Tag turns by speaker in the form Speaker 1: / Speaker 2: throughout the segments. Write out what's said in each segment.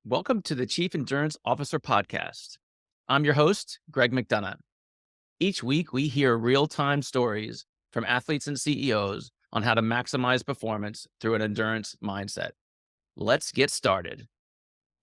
Speaker 1: Welcome to the Chief Endurance Officer Podcast. I'm your host, Greg McDonough. Each week, we hear real time stories from athletes and CEOs on how to maximize performance through an endurance mindset. Let's get started.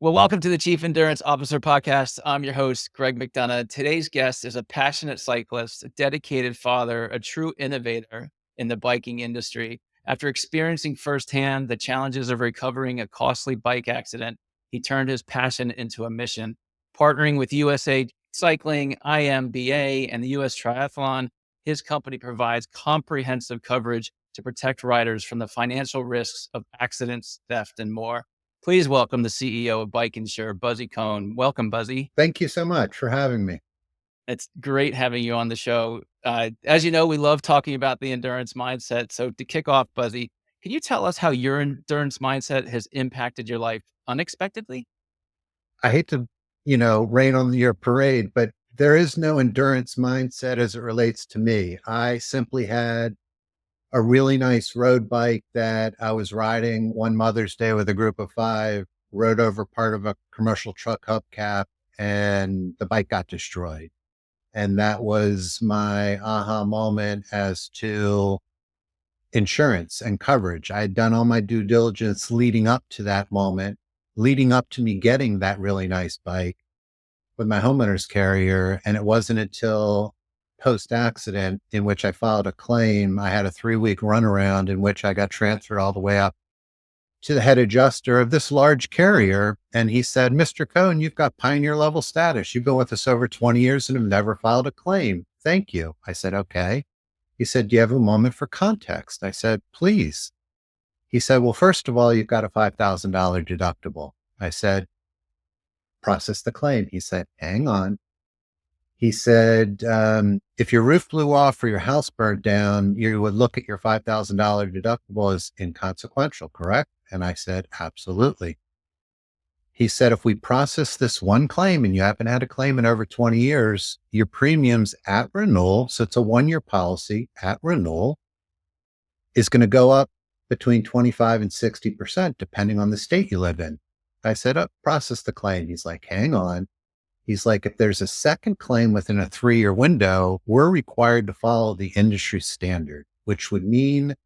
Speaker 1: Well, welcome to the Chief Endurance Officer Podcast. I'm your host, Greg McDonough. Today's guest is a passionate cyclist, a dedicated father, a true innovator in the biking industry. After experiencing firsthand the challenges of recovering a costly bike accident, he turned his passion into a mission. Partnering with USA Cycling, IMBA, and the US Triathlon, his company provides comprehensive coverage to protect riders from the financial risks of accidents, theft, and more. Please welcome the CEO of BikeInsure, Buzzy Cohn. Welcome, Buzzy.
Speaker 2: Thank you so much for having me.
Speaker 1: It's great having you on the show. As you know, we love talking about the endurance mindset. So to kick off, Buzzy, can you tell us how your endurance mindset has impacted your life unexpectedly?
Speaker 2: I hate to, rain on your parade, but there is no endurance mindset as it relates to me. I simply had a really nice road bike that I was riding one Mother's Day with a group of five, rode over part of a commercial truck hubcap, and the bike got destroyed. And that was my aha moment as to insurance and coverage. I had done all my due diligence leading up to that moment, leading up to me getting that really nice bike with my homeowner's carrier. And it wasn't until post accident in which I filed a claim. I had a 3-week runaround in which I got transferred all the way up to the head adjuster of this large carrier. And he said, "Mr. Cohn, you've got pioneer level status. You've been with us over 20 years and have never filed a claim. Thank you." I said, "Okay." He said, "Do you have a moment for context?" I said, "Please." He said, "Well, first of all, you've got a $5,000 deductible." I said, "Process the claim." He said, "Hang on." He said, "If your roof blew off or your house burned down, you would look at your $5,000 deductible as inconsequential, correct?" And I said, "Absolutely." He said, "If we process this one claim and you haven't had a claim in over 20 years, your premiums at renewal, so it's a 1-year policy at renewal, is going to go up between 25 and 60%, depending on the state you live in." I said, "Oh, process the claim." He's like, "Hang on." He's like, "If there's a second claim within a 3-year window, we're required to follow the industry standard, which would mean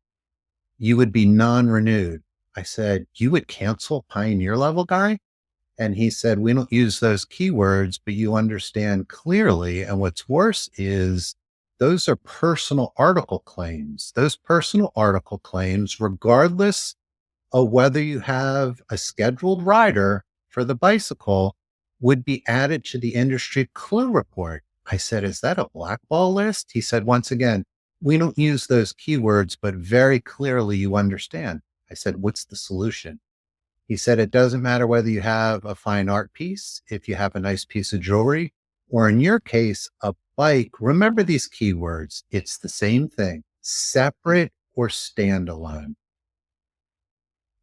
Speaker 2: you would be non-renewed." I said, "You would cancel Pioneer level, guy?" And he said, "We don't use those keywords, but you understand clearly. And what's worse is those are personal article claims. Those personal article claims, regardless of whether you have a scheduled rider for the bicycle, would be added to the industry clue report." I said, "Is that a blackball list?" He said, "Once again, we don't use those keywords, but very clearly you understand." I said, "What's the solution?" He said, "It doesn't matter whether you have a fine art piece, if you have a nice piece of jewelry, or in your case, a bike. Remember these keywords. It's the same thing, separate or standalone.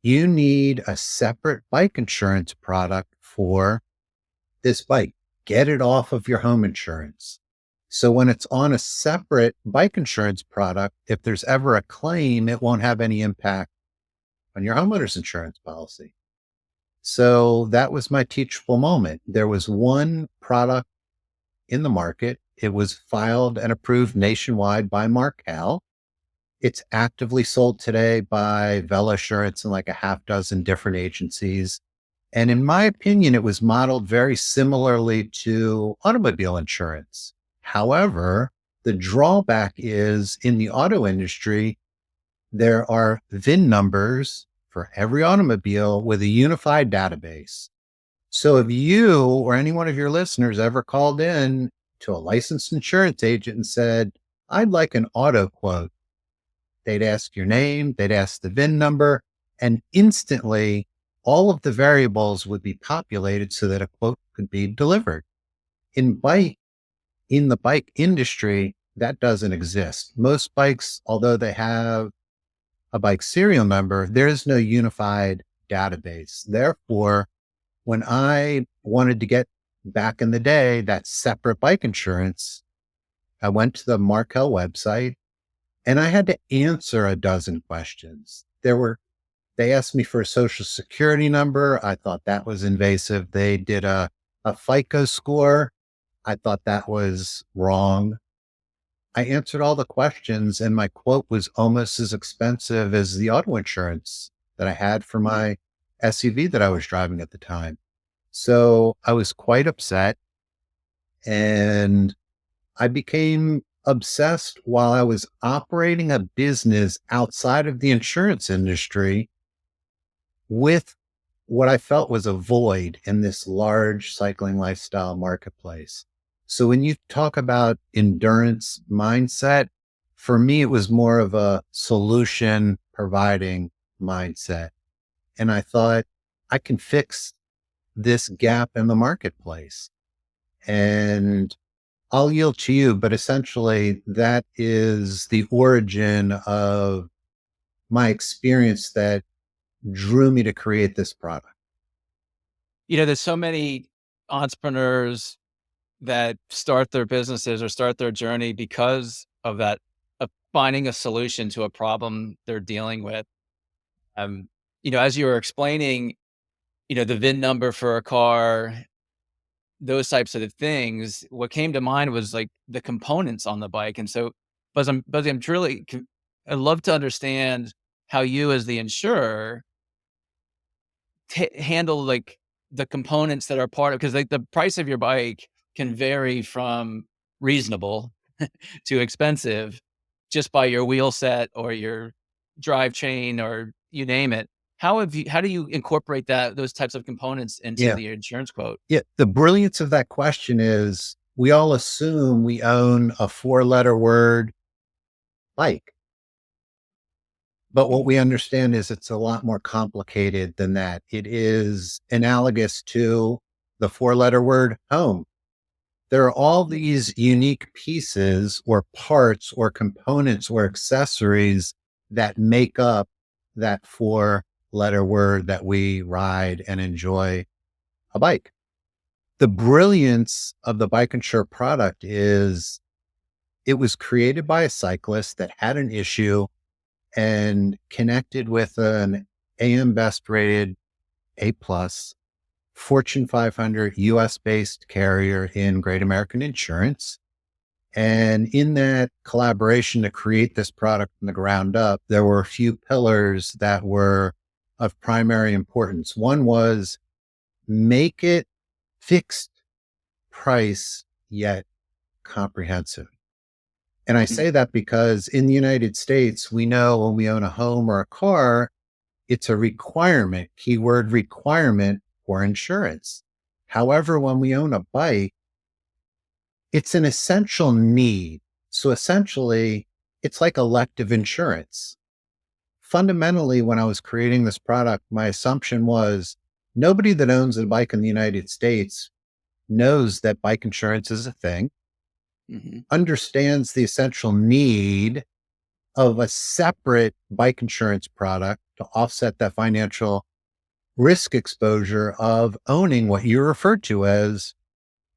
Speaker 2: You need a separate bike insurance product for this bike. Get it off of your home insurance. So when it's on a separate bike insurance product, if there's ever a claim, it won't have any impact on your homeowner's insurance policy." So that was my teachable moment. There was one product in the market. It was filed and approved nationwide by Markel. It's actively sold today by Velassurance and like a half dozen different agencies. And in my opinion, it was modeled very similarly to automobile insurance. However, the drawback is in the auto industry, there are VIN numbers for every automobile with a unified database. So if you or any one of your listeners ever called in to a licensed insurance agent and said, "I'd like an auto quote," they'd ask your name, they'd ask the VIN number, and instantly all of the variables would be populated so that a quote could be delivered. In the bike industry, that doesn't exist. Most bikes, although they have a bike serial number, there is no unified database. Therefore, when I wanted to get back in the day that separate bike insurance, I went to the Markel website and I had to answer a dozen questions. There were They asked me for a social security number. I thought that was invasive. They did a FICO score. I thought that was wrong. I answered all the questions, and my quote was almost as expensive as the auto insurance that I had for my SUV that I was driving at the time. So I was quite upset, and I became obsessed while I was operating a business outside of the insurance industry with what I felt was a void in this large cycling lifestyle marketplace. So when you talk about endurance mindset, for me, it was more of a solution providing mindset. And I thought I can fix this gap in the marketplace. And I'll yield to you, but essentially that is the origin of my experience that drew me to create this product.
Speaker 1: There's so many entrepreneurs that start their businesses or start their journey because of that, of finding a solution to a problem they're dealing with. Um, as you were explaining, the VIN number for a car, those types of things, what came to mind was like the components on the bike. And so, Buzzy, I'm truly, I'd love to understand how you, as the insurer, handle like the components that are part of, because like the price of your bike can vary from reasonable to expensive just by your wheel set or your drive chain or you name it. How do you incorporate those types of components into
Speaker 2: Yeah.
Speaker 1: the insurance quote?
Speaker 2: Yeah. The brilliance of that question is we all assume we own a four-letter word bike. But what
Speaker 1: Mhm.
Speaker 2: we understand is it's a lot more complicated than that. It is analogous to the four-letter word home. There are all these unique pieces or parts or components or accessories that make up that four-letter word that we ride and enjoy a bike. The brilliance of the BikeInsure product is it was created by a cyclist that had an issue and connected with an AM Best rated A plus Fortune 500 US based carrier in Great American Insurance. And in that collaboration to create this product from the ground up, there were a few pillars that were of primary importance. One was make it fixed price yet comprehensive. And I
Speaker 1: Mhm.
Speaker 2: say that because in the United States, we know when we own a home or a car, it's a requirement, keyword requirement for insurance. However, when we own a bike, it's an essential need. So essentially, it's like elective insurance. Fundamentally, when I was creating this product, my assumption was nobody that owns a bike in the United States knows that bike insurance is a thing,
Speaker 1: Mhm.
Speaker 2: understands the essential need of a separate bike insurance product to offset that financial risk exposure of owning what you referred to as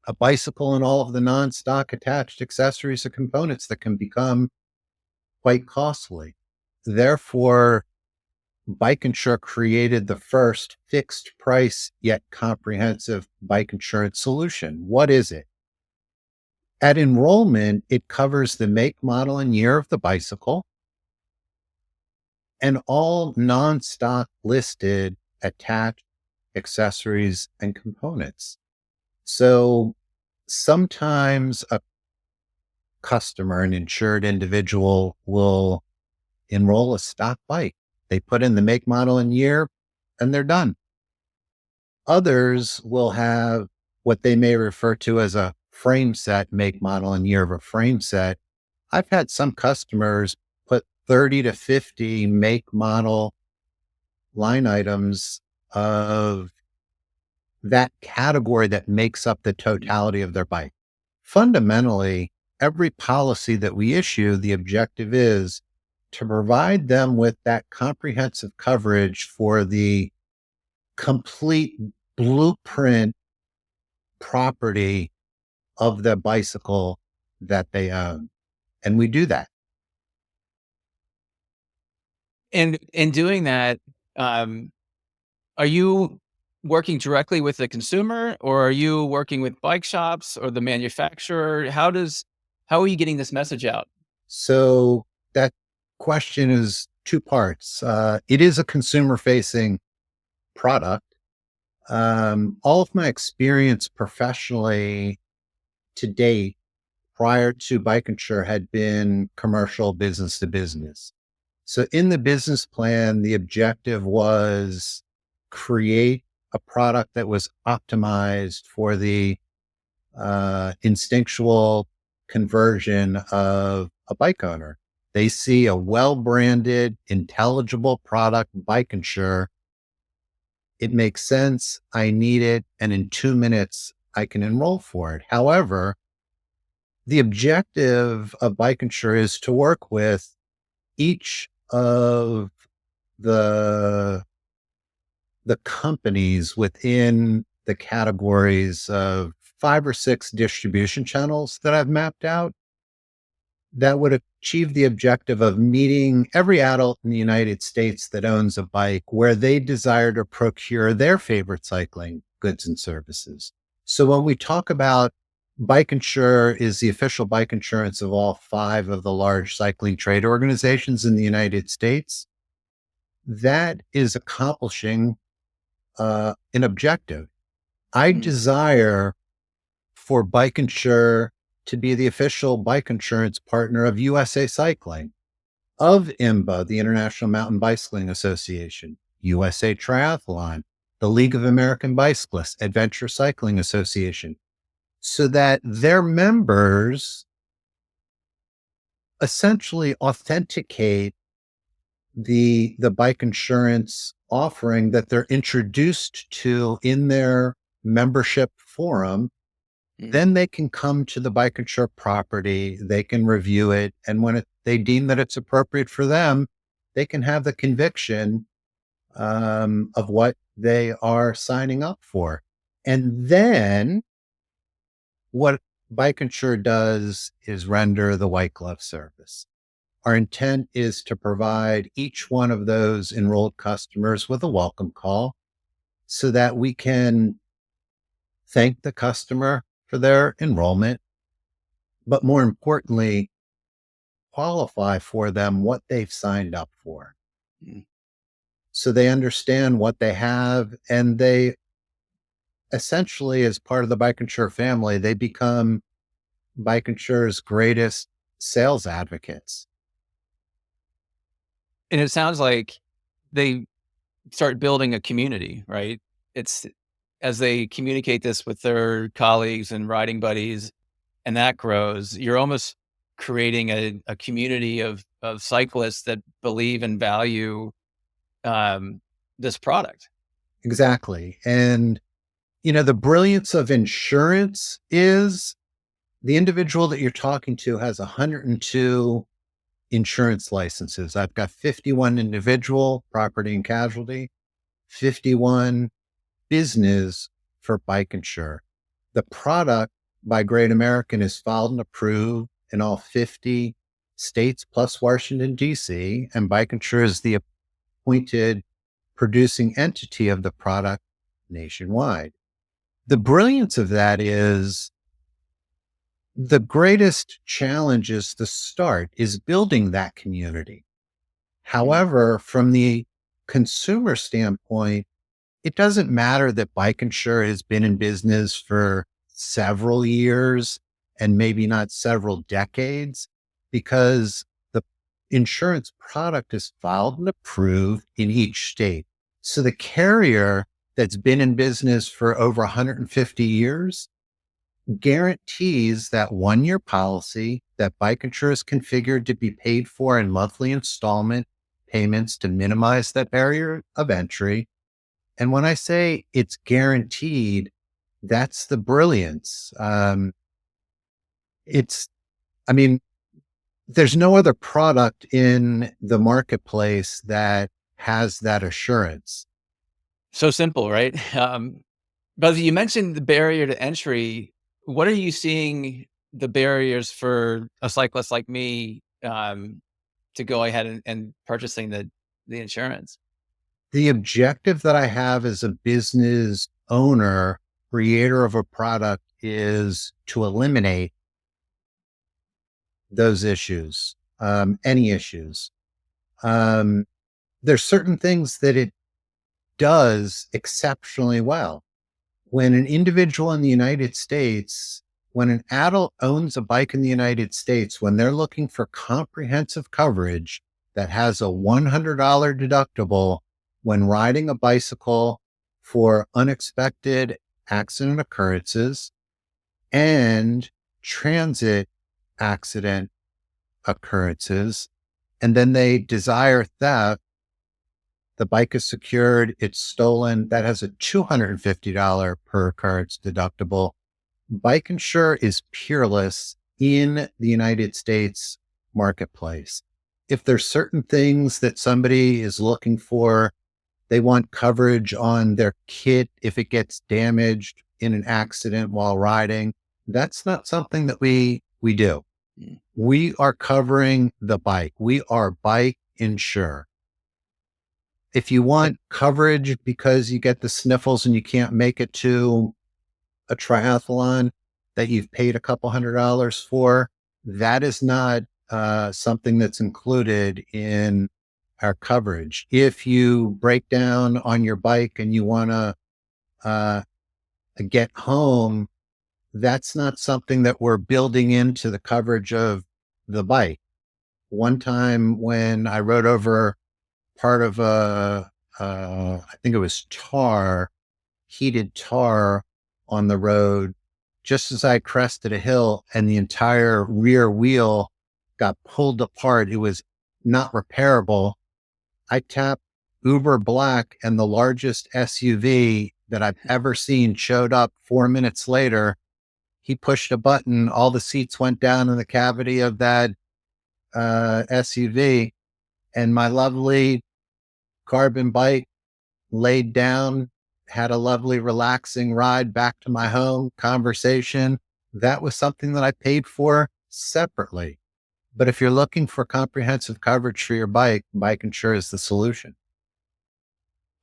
Speaker 2: a bicycle and all of the non-stock attached accessories and components that can become quite costly. Therefore, Bike Insure created the first fixed price yet comprehensive bike insurance solution. What is it? At enrollment, it covers the make, model, and year of the bicycle and all non-stock listed attached accessories and components. So sometimes a customer, an insured individual, will enroll a stock bike. They put in the make, model, and year, and they're done. Others will have what they may refer to as a frame set, make, model, and year of a frame set. I've had some customers put 30 to 50 make, model, line items of that category that makes up the totality of their bike. Fundamentally, every policy that we issue, the objective is to provide them with that comprehensive coverage for the complete blueprint property of the bicycle that they own. And we do that.
Speaker 1: And in doing that, Um, are you working directly with the consumer, or are you working with bike shops or the manufacturer? How are you getting this message out?
Speaker 2: So that question is two parts. It is a consumer facing product. All of my experience professionally to date prior to BikeInsure had been commercial business to business. So in the business plan, the objective was create a product that was optimized for the instinctual conversion of a bike owner. They see a well branded, intelligible product, BikeInsure. It makes sense. I need it. And in 2 minutes, I can enroll for it. However, the objective of BikeInsure is to work with each of the the companies within the categories of 5 or 6 distribution channels that I've mapped out that would achieve the objective of meeting every adult in the United States that owns a bike where they desire to procure their favorite cycling goods and services. So when we talk about Bike Insure is the official bike insurance of all 5 of the large cycling trade organizations in the United States, that is accomplishing an objective. I
Speaker 1: Mm,
Speaker 2: desire for Bike Insure to be the official bike insurance partner of USA Cycling, of IMBA, the International Mountain Bicycling Association, USA Triathlon, the League of American Bicyclists, Adventure Cycling Association, so that their members essentially authenticate the bike insurance offering that they're introduced to in their membership forum.
Speaker 1: mm.
Speaker 2: Then they can come to the bike insure property, they can review it, and when they deem that it's appropriate for them, they can have the conviction of what they are signing up for. And then what bike insure does is render the white glove service. Our intent is to provide each one of those enrolled customers with a welcome call so that we can thank the customer for their enrollment, but more importantly, qualify for them what they've signed up for.
Speaker 1: Mm.
Speaker 2: So they understand what they have, and they essentially, as part of the Bike Insure family, they become Bike Insure's greatest sales advocates.
Speaker 1: And it sounds like they start building a community, right? It's as they communicate this with their colleagues and riding buddies, and that grows, you're almost creating a community of cyclists that believe and value um, this product.
Speaker 2: Exactly. And, the brilliance of insurance is the individual that you're talking to has 102 insurance licenses. I've got 51 individual property and casualty, 51 business for Bike Insure. The product by Great American is filed and approved in all 50 states plus Washington, D.C., and Bike Insure is the appointed producing entity of the product nationwide. The brilliance of that is the greatest challenge is the start, is building that community.
Speaker 1: Mm.
Speaker 2: However, from the consumer standpoint, it doesn't matter that Bike Insure has been in business for several years and maybe not several decades, because the insurance product is filed and approved in each state. So the carrier that's been in business for over 150 years guarantees that 1 year policy that Bike Insure is configured to be paid for in monthly installment payments to minimize that barrier of entry. And when I say it's guaranteed, that's the brilliance. It's, I mean, there's no other product in the marketplace that has that assurance.
Speaker 1: So simple, right? Buzzy, you mentioned the barrier to entry. What are you seeing the barriers for a cyclist like me to go ahead and purchasing the insurance?
Speaker 2: The objective that I have as a business owner, creator of a product, is to eliminate those issues, any issues. Um, there's certain things that it does exceptionally well. When an individual in the United States, when an adult owns a bike in the United States, when they're looking for comprehensive coverage that has a $100 deductible when riding a bicycle for unexpected accident occurrences and transit accident occurrences, and then they desire theft, the bike is secured, it's stolen, that has a $250 per occurrence deductible. BikeInsure is peerless in the United States marketplace. If there's certain things that somebody is looking for, they want coverage on their kit if it gets damaged in an accident while riding. That's not something that we do.
Speaker 1: Mm.
Speaker 2: We are covering the bike. We are Bike Insure. If you want coverage because you get the sniffles and you can't make it to a triathlon that you've paid a couple $100 for, that is not something that's included in our coverage. If you break down on your bike and you want to uh, get home, that's not something that we're building into the coverage of the bike. One time when I rode over part of I think it was heated tar on the road, just as I crested a hill and the entire rear wheel got pulled apart. It was not repairable. I tapped Uber Black, and the largest SUV that I've ever seen showed up 4 minutes later. He pushed a button, all the seats went down in the cavity of that SUV, and my lovely carbon bike laid down, had a lovely, relaxing ride back to my home, conversation. That was something that I paid for separately. But if you're looking for comprehensive coverage for your bike, BikeInsure is the solution.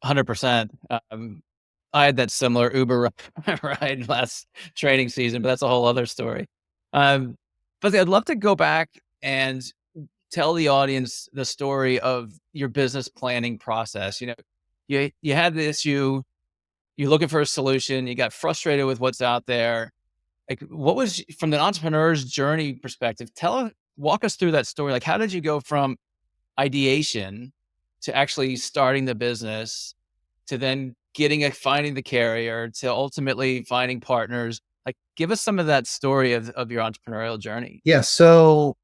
Speaker 1: 100%. I had that similar Uber ride last training season, but that's a whole other story. Um, but I'd love to go back and tell the audience the story of your business planning process. You had the issue, you're looking for a solution, you got frustrated with what's out there. Like, what was from the entrepreneur's journey perspective? Walk us through that story. Like, how did you go from ideation to actually starting the business to then finding the carrier to ultimately finding partners? Like, give us some of that story of your entrepreneurial journey.
Speaker 2: Yeah. So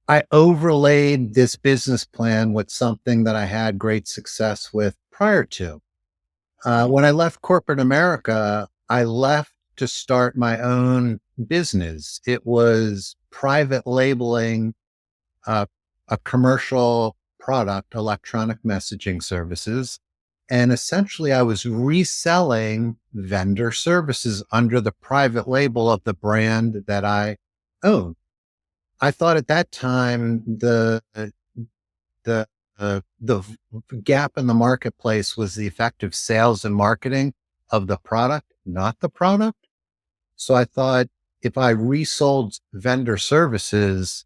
Speaker 2: I overlaid this business plan with something that I had great success with prior to. When I left corporate America, I left to start my own business. It was private labeling uh, a commercial product, electronic messaging services. And essentially, I was reselling vendor services under the private label of the brand that I owned. I thought at that time the gap in the marketplace was the effective sales and marketing of the product, not the product. So I thought if I resold vendor services,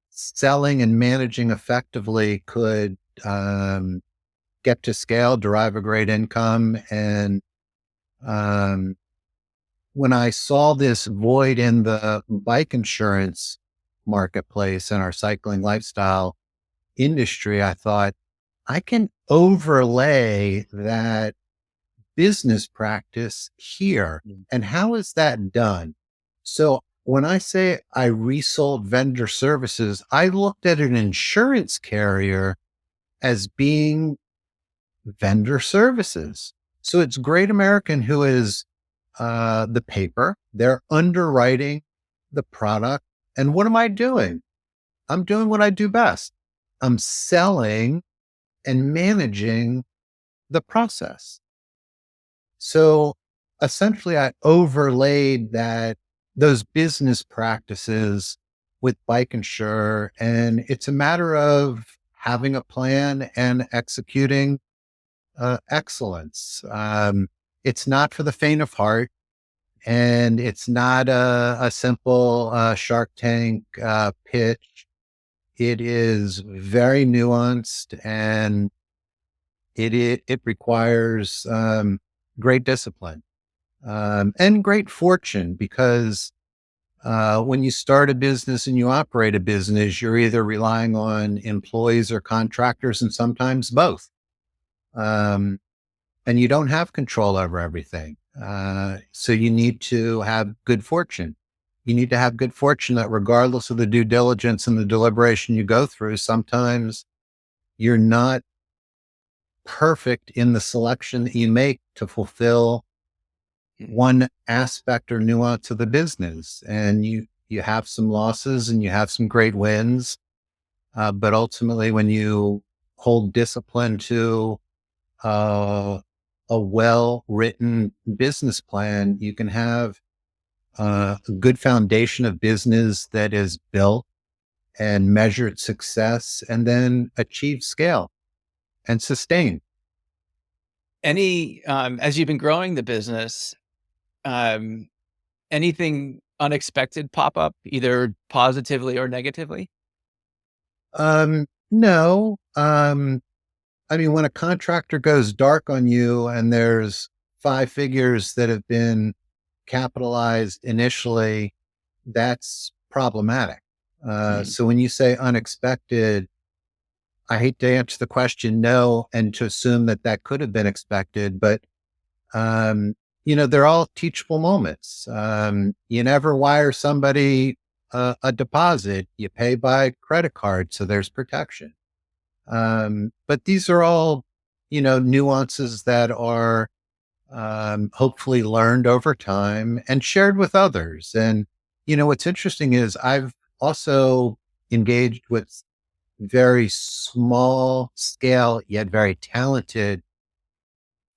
Speaker 2: selling and managing effectively could get to scale, derive a great income. And um, when I saw this void in the bike insurance marketplace and our cycling lifestyle industry, I thought I can overlay that business practice here.
Speaker 1: Mm.
Speaker 2: And how is that done? So when I say I resold vendor services, I looked at an insurance carrier as being vendor services. So it's Great American who is the paper. They're underwriting the product. And what am I doing? I'm doing what I do best. I'm selling and managing the process. So essentially, I overlaid those business practices with BikeInsure, and it's a matter of having a plan and executing excellence. It's not for the faint of heart, and it's not a simple Shark Tank pitch. It is very nuanced, and it requires great discipline and great fortune because when you start a business and you operate a business, you're either relying on employees or contractors, and sometimes both. Um, and you don't have control over everything. So you need to have good fortune. You need to have good fortune that regardless of the due diligence and the deliberation you go through, sometimes you're not perfect in the selection that you make to fulfill one aspect or nuance of the business. And you have some losses and you have some great wins. But ultimately, when you hold discipline to uh, a well written business plan, you can have a good foundation of business that is built and measured success and then achieve scale and sustain.
Speaker 1: As you've been growing the business, um, anything unexpected pop up, either positively or negatively?
Speaker 2: No. I mean, when a contractor goes dark on you and there's five figures that have been capitalized initially, that's problematic.
Speaker 1: Mm,
Speaker 2: So when you say unexpected, I hate to answer the question no and to assume that that could have been expected, but um, they're all teachable moments. You never wire somebody a deposit; you pay by credit card, so there's protection. But these are all, nuances that are hopefully learned over time and shared with others. And, what's interesting is I've also engaged with very small scale, yet very talented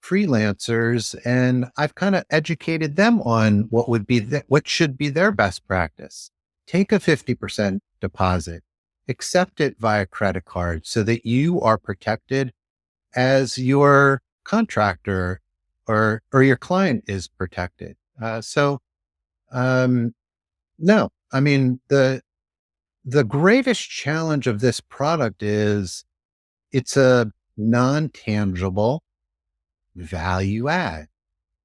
Speaker 2: freelancers. And I've kind of educated them on what should be their best practice. Take a 50% deposit, accept it via credit card so that you are protected as your contractor or your client is protected. Um, no, I mean, the greatest challenge of this product is it's a non-tangible value add.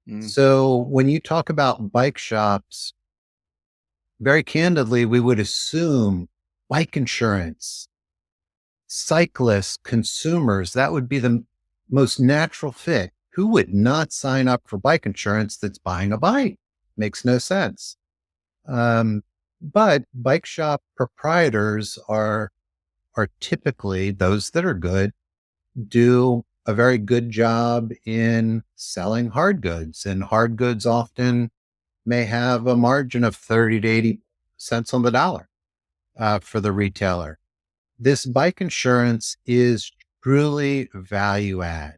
Speaker 1: mm,
Speaker 2: So when you talk about bike shops, very candidly, we would assume bike insurance, cyclists, consumers, that would be the most natural fit. Who would not sign up for bike insurance that's buying a bike? Makes no sense. Um, but bike shop proprietors are typically those that are good, do a very good job in selling hard goods, and hard goods often may have a margin of 30 to 80 cents on the dollar for the retailer. This bike insurance is truly value add.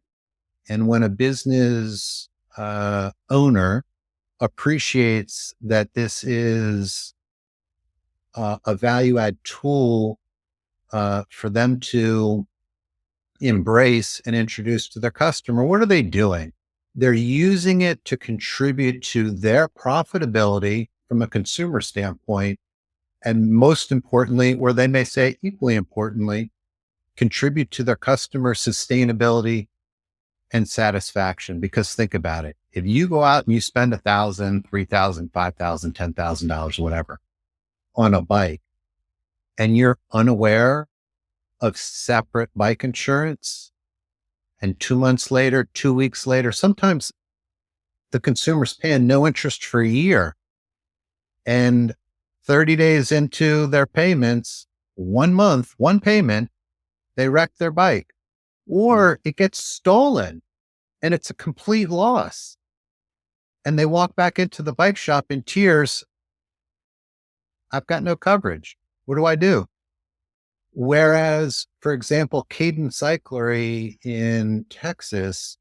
Speaker 2: And when a business owner appreciates that this is a value add tool for them to embrace and introduce to their customer, what are they doing? They're using it to contribute to their profitability from a consumer standpoint. And most importantly, or they may say equally importantly, contribute to their customer sustainability and satisfaction. Because think about it. If you go out and you spend $1,000, $3,000, $5,000, $10,000, whatever on a bike, and you're unaware of separate bike insurance, and 2 months later, 2 weeks later, sometimes the consumer's paying no interest for a year. And 30 days into their payments, 1 month, one payment, they wreck their bike
Speaker 1: mm,
Speaker 2: or it gets stolen and it's a complete loss. And they walk back into the bike shop in tears. I've got no coverage. What do I do? Whereas, for example, Caden Cyclery in Texas,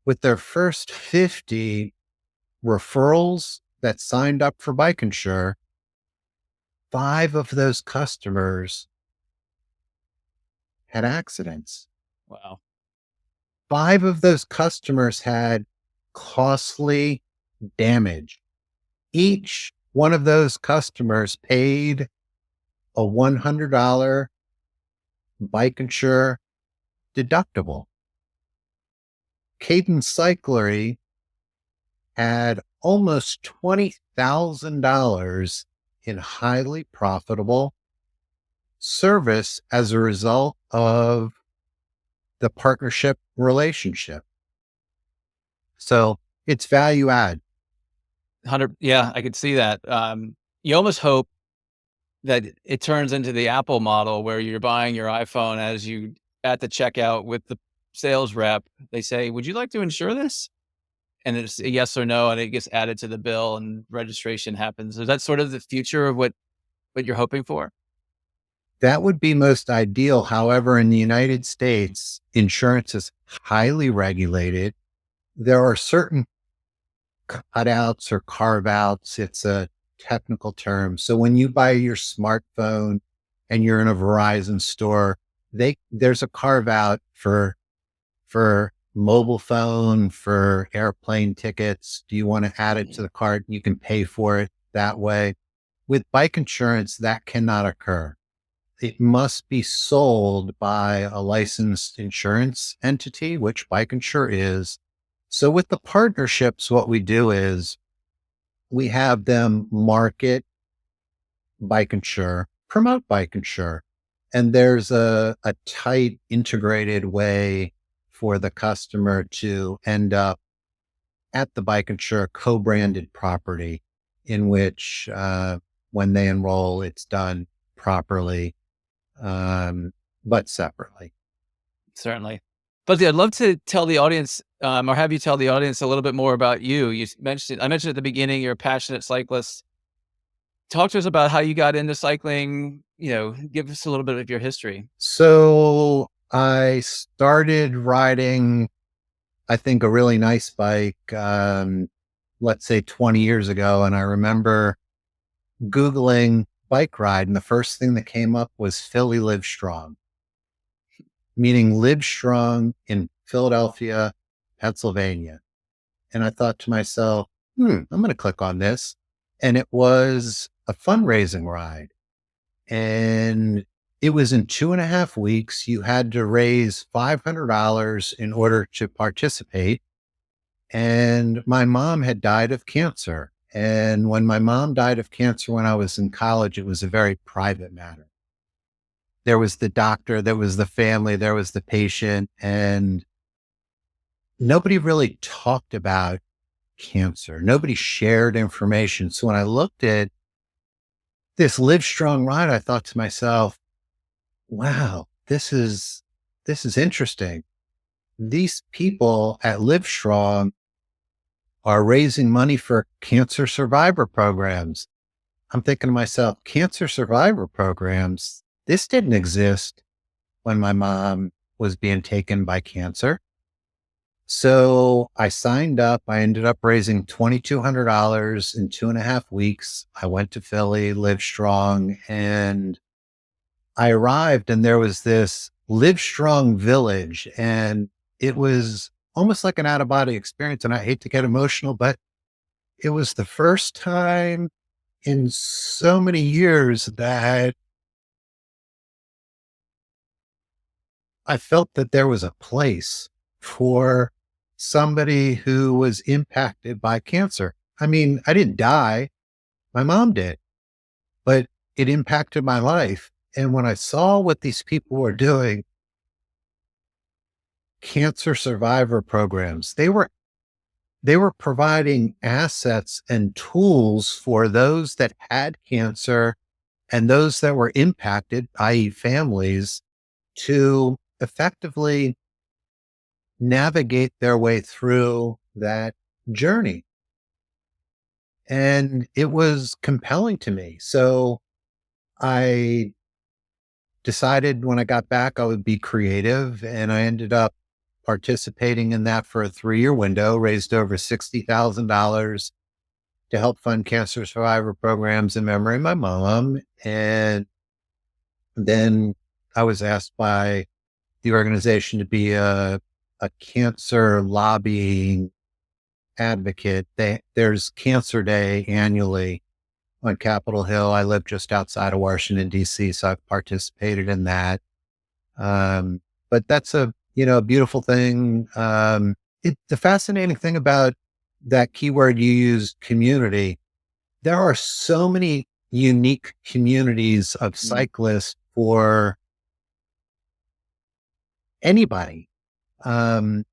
Speaker 2: with their first 50 referrals that signed up for BikeInsure, 5 of those customers had accidents.
Speaker 1: Wow.
Speaker 2: 5 of those customers had costly damage. Each one of those customers paid a $100 BikeInsure deductible. Cadence Cyclery had almost $20,000 in highly profitable service as a result of the partnership relationship. So it's value add.
Speaker 1: 100. Yeah, I could see that. You almost hope that it turns into the Apple model where you're buying your iPhone as you at the checkout with the sales rep, they say, "Would you like to insure this?" And it's a yes or no, and it gets added to the bill and registration happens. Is that sort of the future of what you're hoping for?
Speaker 2: That would be most ideal. However, in the United States, insurance is highly regulated. There are certain cutouts or carve outs. It's a technical term. So when you buy your smartphone and you're in a Verizon store, there's a carve out for mobile phone, for airplane tickets. Do you want to add it to
Speaker 1: Mhm.
Speaker 2: the cart? You can pay for it that way. With bike insurance, that cannot occur. It must be sold by a licensed insurance entity, which BikeInsure is. So with the partnerships, what we do is we have them market BikeInsure, promote BikeInsure, and there's a tight integrated way for the customer to end up at the BikeInsure co-branded property in which when they enroll, it's done properly, um, but separately.
Speaker 1: Certainly. But yeah, I'd love to tell the audience, or have you tell the audience a little bit more about you. Mentioned I mentioned at the beginning you're a passionate cyclist. Talk to us about how you got into cycling, give us a little bit of your history.
Speaker 2: So I started riding, I think, a really nice bike, let's say 20 years ago. And I remember Googling bike ride, and the first thing that came up was Philly Live Strong, meaning Live Strong in Philadelphia, Pennsylvania. And I thought to myself, I'm going to click on this. And it was a fundraising ride. And it was in 2.5 weeks. You had to raise $500 in order to participate. And my mom had died of cancer. And when my mom died of cancer when I was in college, it was a very private matter. There was the doctor, there was the family, there was the patient, and nobody really talked about cancer. Nobody shared information. So when I looked at this Live Strong ride, I thought to myself, wow, this is interesting. These people at Live Strong are raising money for cancer survivor programs. I'm thinking to myself, cancer survivor programs, this didn't exist when my mom was being taken by cancer. So I signed up. I ended up raising $2,200 in 2.5 weeks. I went to Philly, Live Strong, and I arrived, and there was this Live Strong village, and it was almost like an out of body experience. And I hate to get emotional, but it was the first time in so many years that I felt that there was a place for somebody who was impacted by cancer. I mean, I didn't die. My mom did, but it impacted my life. And when I saw what these people were doing, cancer survivor programs, they were providing assets and tools for those that had cancer and those that were impacted, i.e., families, to effectively navigate their way through that journey. And it was compelling to me. So I decided when I got back, I would be creative. And I ended up participating in that for a 3-year window, raised over $60,000 to help fund cancer survivor programs in memory of my mom. And then I was asked by the organization to be a cancer lobbying advocate. There's Cancer Day annually on Capitol Hill. I live just outside of Washington, D.C., so I've participated in that. But that's a beautiful thing. The fascinating thing about that keyword you used, community, there are so many unique communities of cyclists for anybody. Um,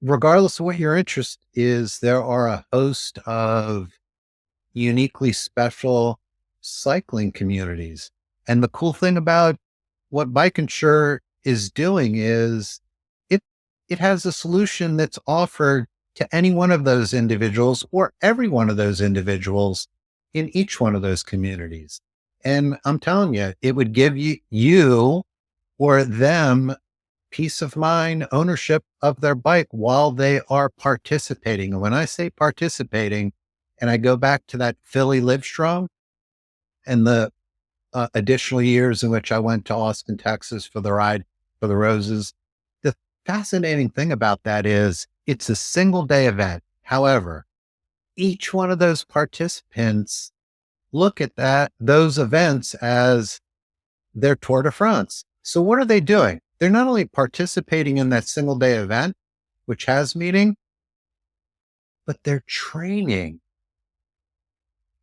Speaker 2: Regardless of what your interest is, there are a host of uniquely special cycling communities. And the cool thing about what BikeInsure is doing is it it has a solution that's offered to any one of those individuals or every one of those individuals in each one of those communities. And I'm telling you, it would give you or them peace of mind, ownership of their bike while they are participating. And when I say participating, and I go back to that Philly Livestrong and the additional years in which I went to Austin, Texas for the Ride for the Roses, the fascinating thing about that is it's a single day event. However, each one of those participants look at those events as their Tour de France. So what are they doing? They're not only participating in that single day event, which has meaning, but they're training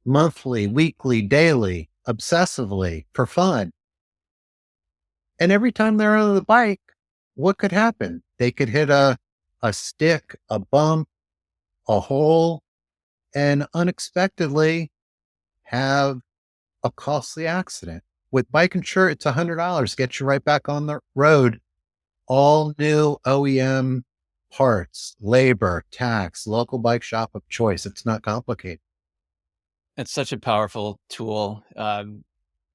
Speaker 2: monthly, weekly, daily, obsessively for fun. And every time they're on the bike, what could happen? They could hit a stick, a bump, a hole, and unexpectedly have a costly accident. With BikeInsure, it's $100, get you right back on the road. All new OEM parts, labor, tax, local bike shop of choice. It's not complicated.
Speaker 1: It's such a powerful tool.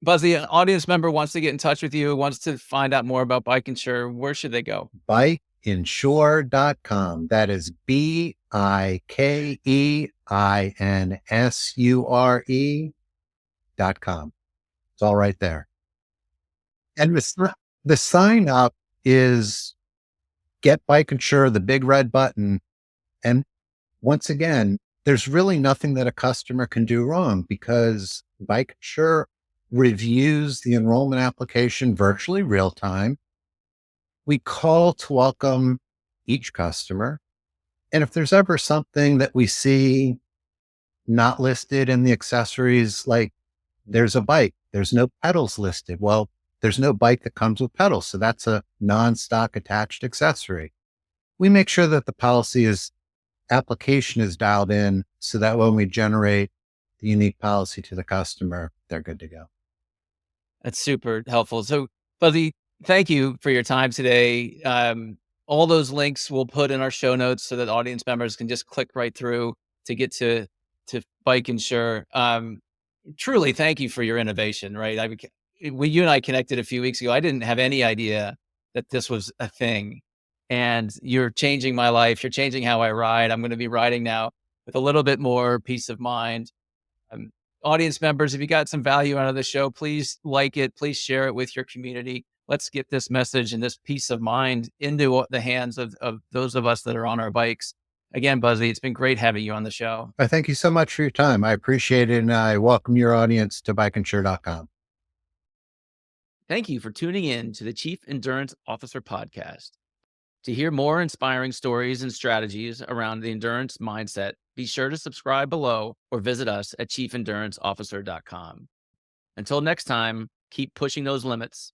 Speaker 1: Buzzy, an audience member wants to get in touch with you, wants to find out more about BikeInsure. Where should they go?
Speaker 2: BikeInsure.com. That is BikeInsure.com. It's all right there. And the sign up is get BikeInsure, the big red button. And once again, there's really nothing that a customer can do wrong because BikeInsure reviews the enrollment application virtually real time. We call to welcome each customer. And if there's ever something that we see not listed in the accessories, like there's a bike, there's no pedals listed. Well, there's no bike that comes with pedals. So that's a non-stock attached accessory. We make sure that the application is dialed in so that when we generate the unique policy to the customer, they're good to go.
Speaker 1: That's super helpful. So, Buzzy, thank you for your time today. All those links we'll put in our show notes so that audience members can just click right through to get to BikeInsure. Truly, thank you for your innovation. Right, you and I connected a few weeks ago. I didn't have any idea that this was a thing, and you're changing my life. You're changing how I ride. I'm going to be riding now with a little bit more peace of mind. Um, Audience members, if you got some value out of the show, please like it. Please share it with your community. Let's get this message and this peace of mind into the hands of those of us that are on our bikes. Again, Buzzy, it's been great having you on the show.
Speaker 2: I thank you so much for your time. I appreciate it. And I welcome your audience to BikeInsure.com.
Speaker 1: Thank you for tuning in to the Chief Endurance Officer podcast. To hear more inspiring stories and strategies around the endurance mindset, be sure to subscribe below or visit us at chiefenduranceofficer.com. Until next time, keep pushing those limits.